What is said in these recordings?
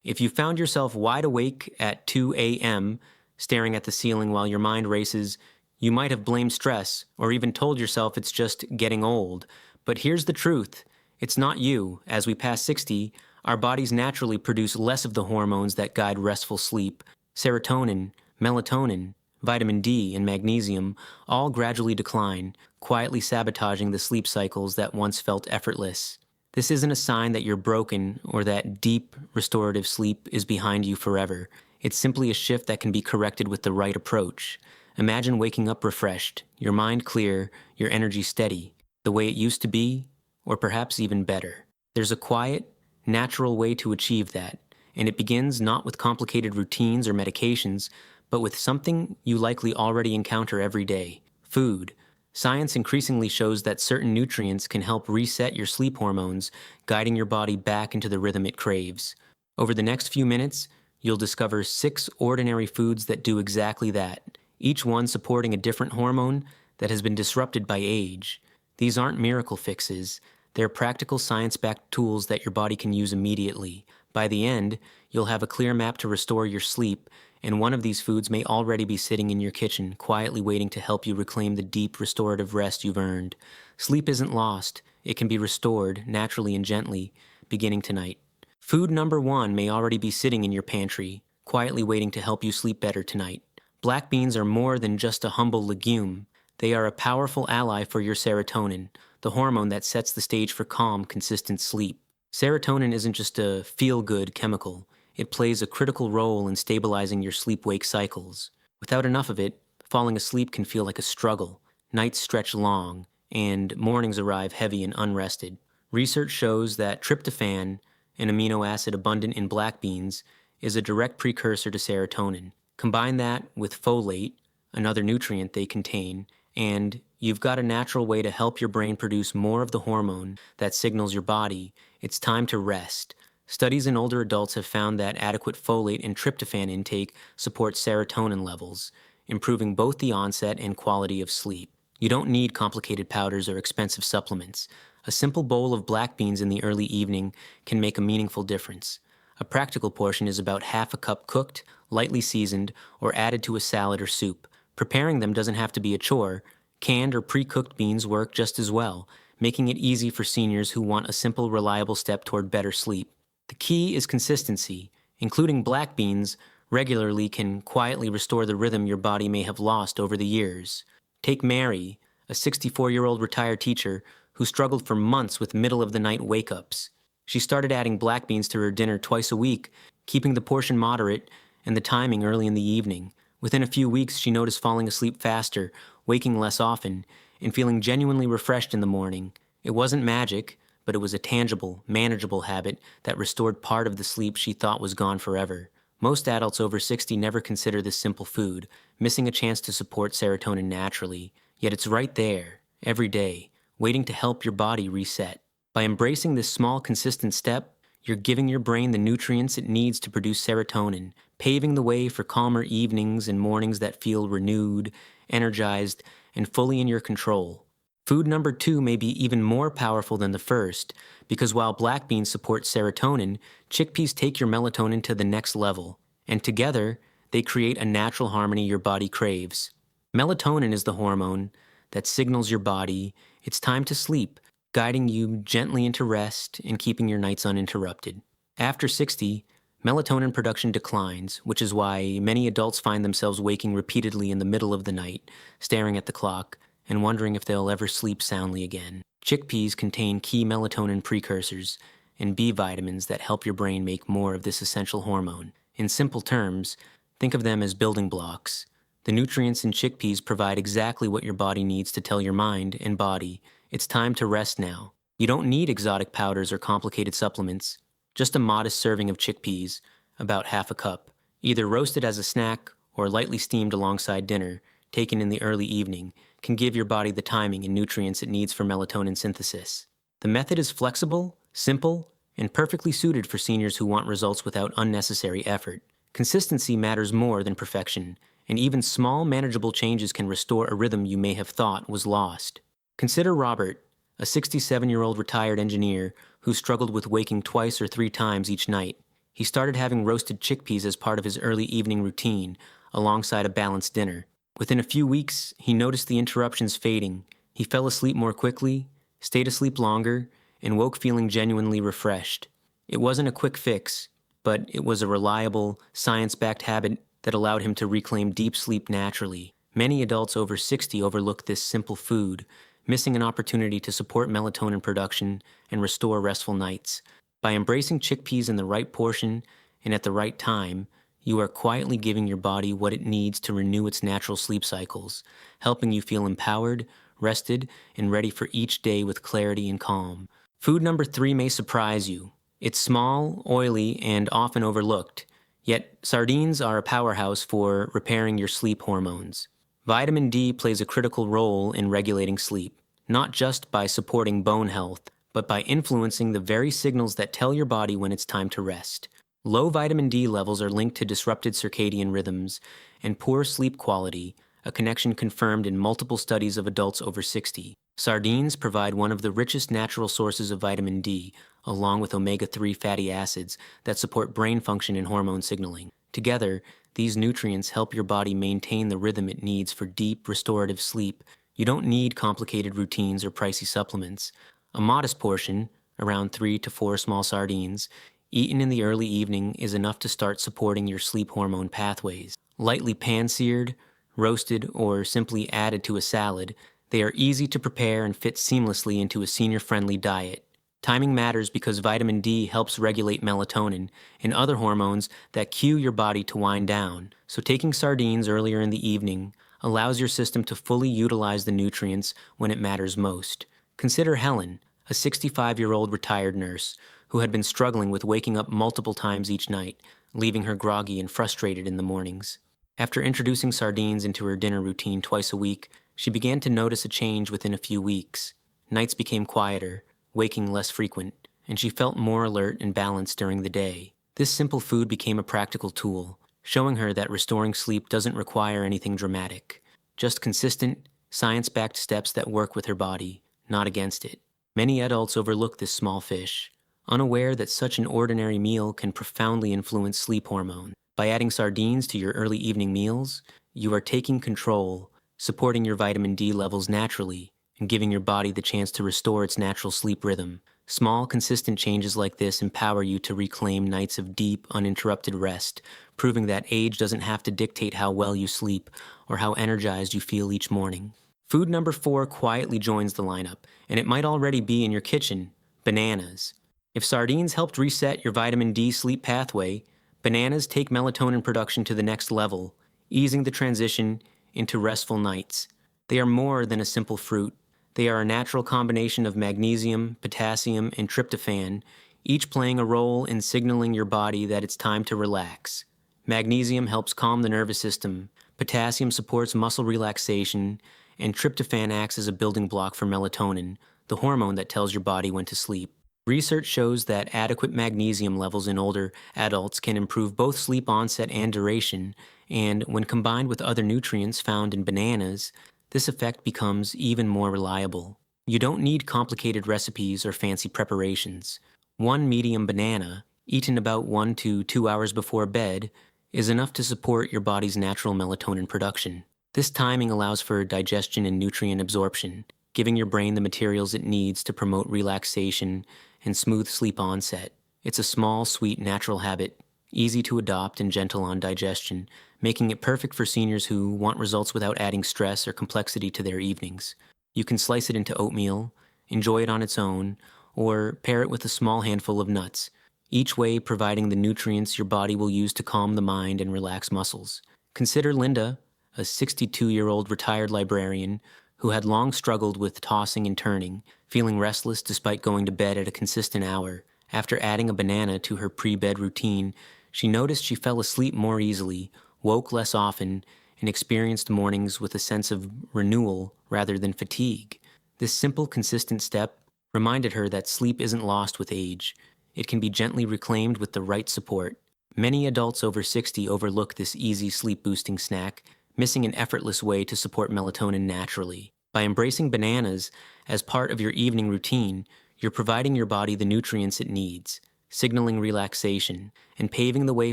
If you found yourself wide awake at 2 a.m., staring at the ceiling while your mind races, you might have blamed stress or even told yourself it's just getting old. But here's the truth. It's not you. As we pass 60, our bodies naturally produce less of the hormones that guide restful sleep. Serotonin, melatonin, vitamin D, and magnesium all gradually decline, quietly sabotaging the sleep cycles that once felt effortless. This isn't a sign that you're broken or that deep, restorative sleep is behind you forever. It's simply a shift that can be corrected with the right approach. Imagine waking up refreshed, your mind clear, your energy steady, the way it used to be, or perhaps even better. There's a quiet, natural way to achieve that, and it begins not with complicated routines or medications, but with something you likely already encounter every day: food. Science increasingly shows that certain nutrients can help reset your sleep hormones, guiding your body back into the rhythm it craves. Over the next few minutes, you'll discover 6 ordinary foods that do exactly that, each one supporting a different hormone that has been disrupted by age. These aren't miracle fixes. They're practical science-backed tools that your body can use immediately. By the end, you'll have a clear map to restore your sleep, and one of these foods may already be sitting in your kitchen, quietly waiting to help you reclaim the deep, restorative rest you've earned. Sleep isn't lost. It can be restored, naturally and gently, beginning tonight. Food number 1 may already be sitting in your pantry, quietly waiting to help you sleep better tonight. Black beans are more than just a humble legume. They are a powerful ally for your serotonin, the hormone that sets the stage for calm, consistent sleep. Serotonin isn't just a feel-good chemical. It plays a critical role in stabilizing your sleep-wake cycles. Without enough of it, falling asleep can feel like a struggle. Nights stretch long, and mornings arrive heavy and unrested. Research shows that tryptophan, an amino acid abundant in black beans, is a direct precursor to serotonin. Combine that with folate, another nutrient they contain, and you've got a natural way to help your brain produce more of the hormone that signals your body it's time to rest. Studies in older adults have found that adequate folate and tryptophan intake support serotonin levels, improving both the onset and quality of sleep. You don't need complicated powders or expensive supplements. A simple bowl of black beans in the early evening can make a meaningful difference. A practical portion is about half a cup cooked, lightly seasoned, or added to a salad or soup. Preparing them doesn't have to be a chore. Canned or pre-cooked beans work just as well, making it easy for seniors who want a simple, reliable step toward better sleep. The key is consistency. Including black beans regularly can quietly restore the rhythm your body may have lost over the years. Take Mary, a 64-year-old retired teacher who struggled for months with middle-of-the-night wake-ups. She started adding black beans to her dinner twice a week, keeping the portion moderate and the timing early in the evening. Within a few weeks, she noticed falling asleep faster, waking less often, and feeling genuinely refreshed in the morning. It wasn't magic, but it was a tangible, manageable habit that restored part of the sleep she thought was gone forever. Most adults over 60 never consider this simple food, missing a chance to support serotonin naturally. Yet it's right there, every day, waiting to help your body reset. By embracing this small, consistent step, you're giving your brain the nutrients it needs to produce serotonin, paving the way for calmer evenings and mornings that feel renewed, energized, and fully in your control. Food number 2 may be even more powerful than the first, because while black beans support serotonin, chickpeas take your melatonin to the next level, and together, they create a natural harmony your body craves. Melatonin is the hormone that signals your body it's time to sleep, guiding you gently into rest and keeping your nights uninterrupted. After 60, melatonin production declines, which is why many adults find themselves waking repeatedly in the middle of the night, staring at the clock, and wondering if they'll ever sleep soundly again. Chickpeas contain key melatonin precursors and B vitamins that help your brain make more of this essential hormone. In simple terms, think of them as building blocks. The nutrients in chickpeas provide exactly what your body needs to tell your mind and body it's time to rest now. You don't need exotic powders or complicated supplements. Just a modest serving of chickpeas, about half a cup, either roasted as a snack or lightly steamed alongside dinner, taken in the early evening, can give your body the timing and nutrients it needs for melatonin synthesis. The method is flexible, simple, and perfectly suited for seniors who want results without unnecessary effort. Consistency matters more than perfection, and even small, manageable changes can restore a rhythm you may have thought was lost. Consider Robert, a 67-year-old retired engineer who struggled with waking twice or 3 times each night. He started having roasted chickpeas as part of his early evening routine, alongside a balanced dinner. Within a few weeks, he noticed the interruptions fading. He fell asleep more quickly, stayed asleep longer, and woke feeling genuinely refreshed. It wasn't a quick fix, but it was a reliable, science-backed habit that allowed him to reclaim deep sleep naturally. Many adults over 60 overlook this simple food, missing an opportunity to support melatonin production and restore restful nights. By embracing chickpeas in the right portion and at the right time, you are quietly giving your body what it needs to renew its natural sleep cycles, helping you feel empowered, rested, and ready for each day with clarity and calm. Food number 3 may surprise you. It's small, oily, and often overlooked. Yet, sardines are a powerhouse for repairing your sleep hormones. Vitamin D plays a critical role in regulating sleep, not just by supporting bone health, but by influencing the very signals that tell your body when it's time to rest. Low vitamin D levels are linked to disrupted circadian rhythms and poor sleep quality, a connection confirmed in multiple studies of adults over 60. Sardines provide one of the richest natural sources of vitamin D, along with omega-3 fatty acids that support brain function and hormone signaling. Together, these nutrients help your body maintain the rhythm it needs for deep, restorative sleep. You don't need complicated routines or pricey supplements. A modest portion, around 3 to 4 small sardines, eaten in the early evening is enough to start supporting your sleep hormone pathways. Lightly pan-seared, roasted, or simply added to a salad, they are easy to prepare and fit seamlessly into a senior-friendly diet. Timing matters because vitamin D helps regulate melatonin and other hormones that cue your body to wind down, so taking sardines earlier in the evening allows your system to fully utilize the nutrients when it matters most. Consider Helen, a 65-year-old retired nurse who had been struggling with waking up multiple times each night, leaving her groggy and frustrated in the mornings. After introducing sardines into her dinner routine twice a week, she began to notice a change within a few weeks. Nights became quieter, waking less frequent, and she felt more alert and balanced during the day. This simple food became a practical tool, showing her that restoring sleep doesn't require anything dramatic, just consistent, science-backed steps that work with her body, not against it. Many adults overlook this small fish, unaware that such an ordinary meal can profoundly influence sleep hormone. By adding sardines to your early evening meals, you are taking control, supporting your vitamin D levels naturally, and giving your body the chance to restore its natural sleep rhythm. Small, consistent changes like this empower you to reclaim nights of deep, uninterrupted rest, proving that age doesn't have to dictate how well you sleep or how energized you feel each morning. Food number 4 quietly joins the lineup, and it might already be in your kitchen: bananas. If sardines helped reset your vitamin D sleep pathway, bananas take melatonin production to the next level, easing the transition into restful nights. They are more than a simple fruit. They are a natural combination of magnesium, potassium, and tryptophan, each playing a role in signaling your body that it's time to relax. Magnesium helps calm the nervous system, potassium supports muscle relaxation, and tryptophan acts as a building block for melatonin, the hormone that tells your body when to sleep. Research shows that adequate magnesium levels in older adults can improve both sleep onset and duration, and when combined with other nutrients found in bananas, this effect becomes even more reliable. You don't need complicated recipes or fancy preparations. One medium banana, eaten about 1 to 2 hours before bed, is enough to support your body's natural melatonin production. This timing allows for digestion and nutrient absorption, giving your brain the materials it needs to promote relaxation and smooth sleep onset. It's a small, sweet, natural habit, easy to adopt and gentle on digestion, making it perfect for seniors who want results without adding stress or complexity to their evenings. You can slice it into oatmeal, enjoy it on its own, or pair it with a small handful of nuts, each way providing the nutrients your body will use to calm the mind and relax muscles. Consider Linda, a 62-year-old retired librarian who had long struggled with tossing and turning, feeling restless despite going to bed at a consistent hour. After adding a banana to her pre-bed routine, she noticed she fell asleep more easily, woke less often, and experienced mornings with a sense of renewal rather than fatigue. This simple, consistent step reminded her that sleep isn't lost with age. It can be gently reclaimed with the right support. Many adults over 60 overlook this easy sleep-boosting snack, missing an effortless way to support melatonin naturally. By embracing bananas as part of your evening routine, you're providing your body the nutrients it needs. signaling relaxation and paving the way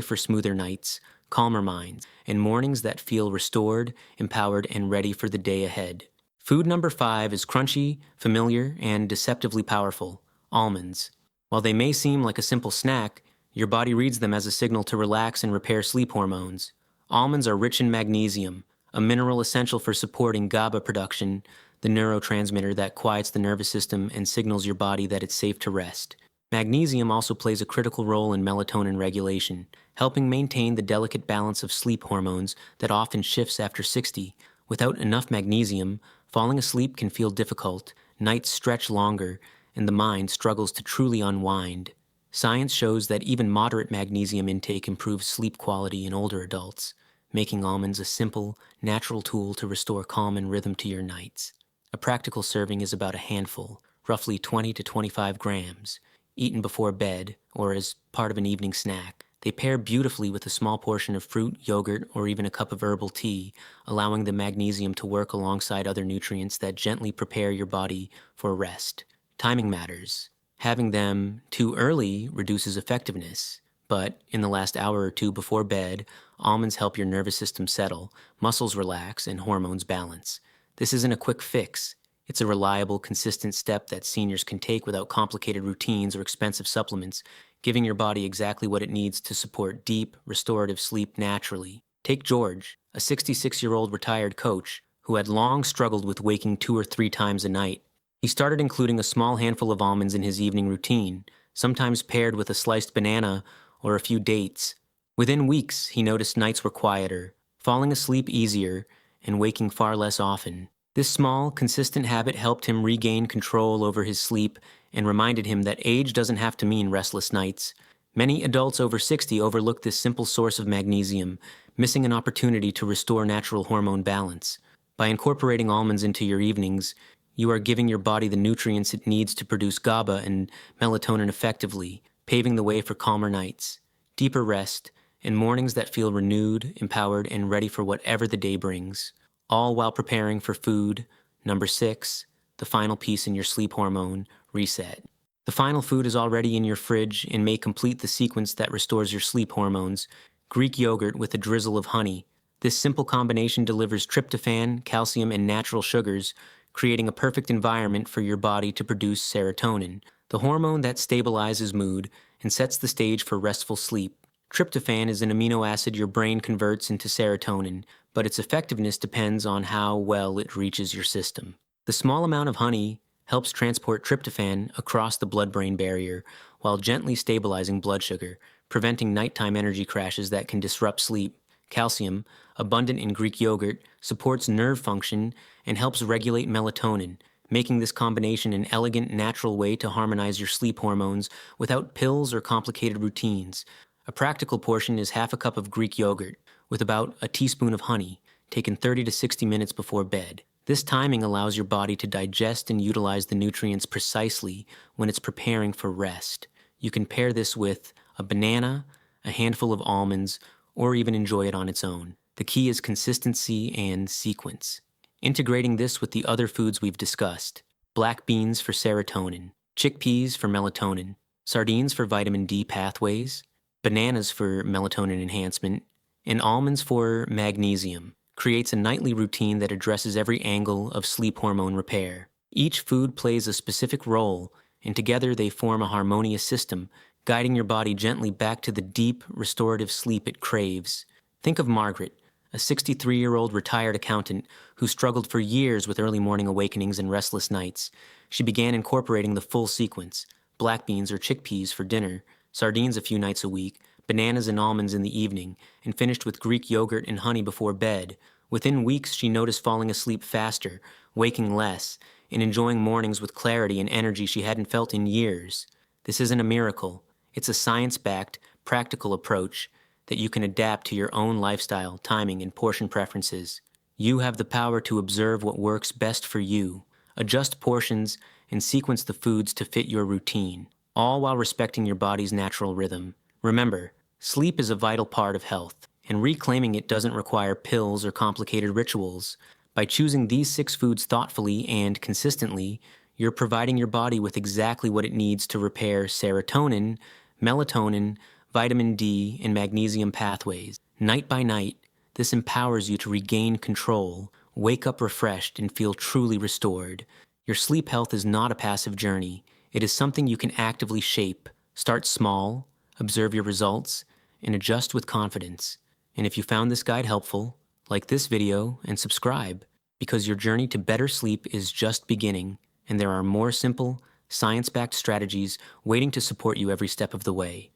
for smoother nights, calmer minds, and mornings that feel restored, empowered, and ready for the day ahead. Food number 5 is crunchy, familiar, and deceptively powerful: almonds. While they may seem like a simple snack, your body reads them as a signal to relax and repair sleep hormones. Almonds are rich in magnesium, a mineral essential for supporting GABA production, the neurotransmitter that quiets the nervous system and signals your body that it's safe to rest. Magnesium also plays a critical role in melatonin regulation, helping maintain the delicate balance of sleep hormones that often shifts after 60. Without enough magnesium, falling asleep can feel difficult, nights stretch longer, and the mind struggles to truly unwind. Science shows that even moderate magnesium intake improves sleep quality in older adults, making almonds a simple, natural tool to restore calm and rhythm to your nights. A practical serving is about a handful, roughly 20 to 25 grams, eaten before bed or as part of an evening snack. They pair beautifully with a small portion of fruit, yogurt, or even a cup of herbal tea, allowing the magnesium to work alongside other nutrients that gently prepare your body for rest. Timing matters. Having them too early reduces effectiveness, but in the last hour or two before bed, almonds help your nervous system settle, muscles relax, and hormones balance. This isn't a quick fix. It's a reliable, consistent step that seniors can take without complicated routines or expensive supplements, giving your body exactly what it needs to support deep, restorative sleep naturally. Take George, a 66-year-old retired coach who had long struggled with waking 2 or 3 times a night. He started including a small handful of almonds in his evening routine, sometimes paired with a sliced banana or a few dates. Within weeks, he noticed nights were quieter, falling asleep easier, and waking far less often. This small, consistent habit helped him regain control over his sleep and reminded him that age doesn't have to mean restless nights. Many adults over 60 overlook this simple source of magnesium, missing an opportunity to restore natural hormone balance. By incorporating almonds into your evenings, you are giving your body the nutrients it needs to produce GABA and melatonin effectively, paving the way for calmer nights, deeper rest, and mornings that feel renewed, empowered, and ready for whatever the day brings. All while preparing for food number 6, the final piece in your sleep hormone reset. The final food is already in your fridge and may complete the sequence that restores your sleep hormones: Greek yogurt with a drizzle of honey. This simple combination delivers tryptophan, calcium, and natural sugars, creating a perfect environment for your body to produce serotonin, the hormone that stabilizes mood and sets the stage for restful sleep. Tryptophan is an amino acid your brain converts into serotonin, but its effectiveness depends on how well it reaches your system. The small amount of honey helps transport tryptophan across the blood-brain barrier while gently stabilizing blood sugar, preventing nighttime energy crashes that can disrupt sleep. Calcium, abundant in Greek yogurt, supports nerve function and helps regulate melatonin, making this combination an elegant, natural way to harmonize your sleep hormones without pills or complicated routines. A practical portion is half a cup of Greek yogurt, with about a teaspoon of honey, taken 30 to 60 minutes before bed. This timing allows your body to digest and utilize the nutrients precisely when it's preparing for rest. You can pair this with a banana, a handful of almonds, or even enjoy it on its own. The key is consistency and sequence. Integrating this with the other foods we've discussed: black beans for serotonin, chickpeas for melatonin, sardines for vitamin D pathways, bananas for melatonin enhancement, and almonds for magnesium, creates a nightly routine that addresses every angle of sleep hormone repair. Each food plays a specific role, and together they form a harmonious system, guiding your body gently back to the deep, restorative sleep it craves. Think of Margaret, a 63-year-old retired accountant who struggled for years with early morning awakenings and restless nights. She began incorporating the full sequence: black beans or chickpeas for dinner, sardines a few nights a week, bananas and almonds in the evening, and finished with Greek yogurt and honey before bed. Within weeks, she noticed falling asleep faster, waking less, and enjoying mornings with clarity and energy she hadn't felt in years. This isn't a miracle. It's a science-backed, practical approach that you can adapt to your own lifestyle, timing, and portion preferences. You have the power to observe what works best for you, adjust portions, and sequence the foods to fit your routine, all while respecting your body's natural rhythm. Remember, sleep is a vital part of health, and reclaiming it doesn't require pills or complicated rituals. By choosing these 6 foods thoughtfully and consistently, you're providing your body with exactly what it needs to repair serotonin, melatonin, vitamin D, and magnesium pathways. Night by night, this empowers you to regain control, wake up refreshed, and feel truly restored. Your sleep health is not a passive journey. It is something you can actively shape. Start small, observe your results, and adjust with confidence. And if you found this guide helpful, like this video and subscribe, because your journey to better sleep is just beginning, and there are more simple, science-backed strategies waiting to support you every step of the way.